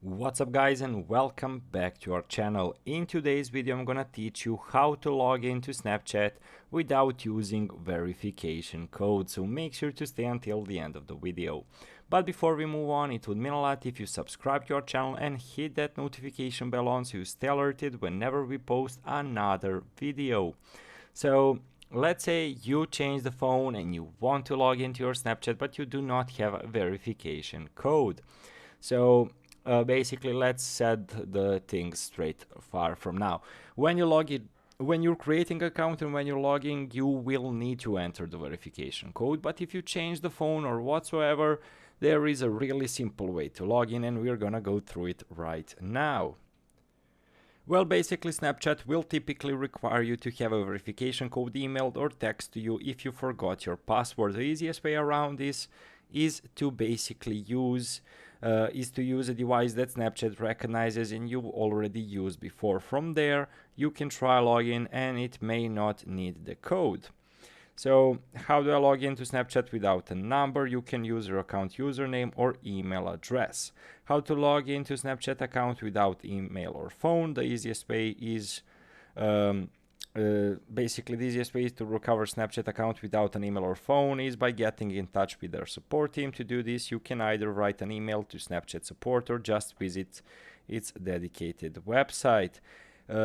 What's up guys, and welcome back to our channel. In today's video I'm gonna teach you how to log into Snapchat without using verification code, so make sure to stay until the end of the video. But before we move on, it would mean a lot if you subscribe to our channel and hit that notification bell on so you stay alerted whenever we post another video. So let's say you change the phone and you want to log into your Snapchat but you do not have a verification code. So basically, let's set the things straight far from now. When you're creating an account and when you're logging, you will need to enter the verification code. But if you change the phone or whatsoever, there is a really simple way to log in, and we're gonna go through it right now. Well, basically, Snapchat will typically require you to have a verification code emailed or text to you if you forgot your password. The easiest way around this is to basically use a device that Snapchat recognizes and you already used before. From there, you can try login and it may not need the code. So how do I log into Snapchat without a number? You can use your account username or email address. How to log into Snapchat account without email or phone? The easiest way is basically, the easiest way to recover Snapchat account without an email or phone is by getting in touch with their support team. To do this, you can either write an email to Snapchat support or just visit its dedicated website.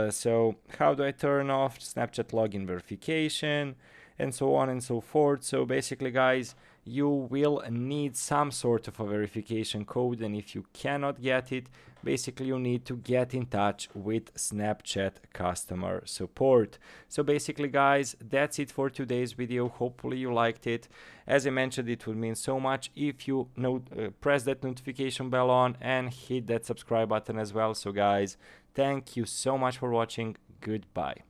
So how do I turn off Snapchat login verification, and so on and so forth? So basically, guys, you will need some sort of a verification code, and if you cannot get it, basically you need to get in touch with Snapchat customer support. So basically, guys, that's it for today's video. Hopefully you liked it. As I mentioned, it would mean so much if you press that notification bell on and hit that subscribe button as well. So guys, thank you so much for watching. Goodbye.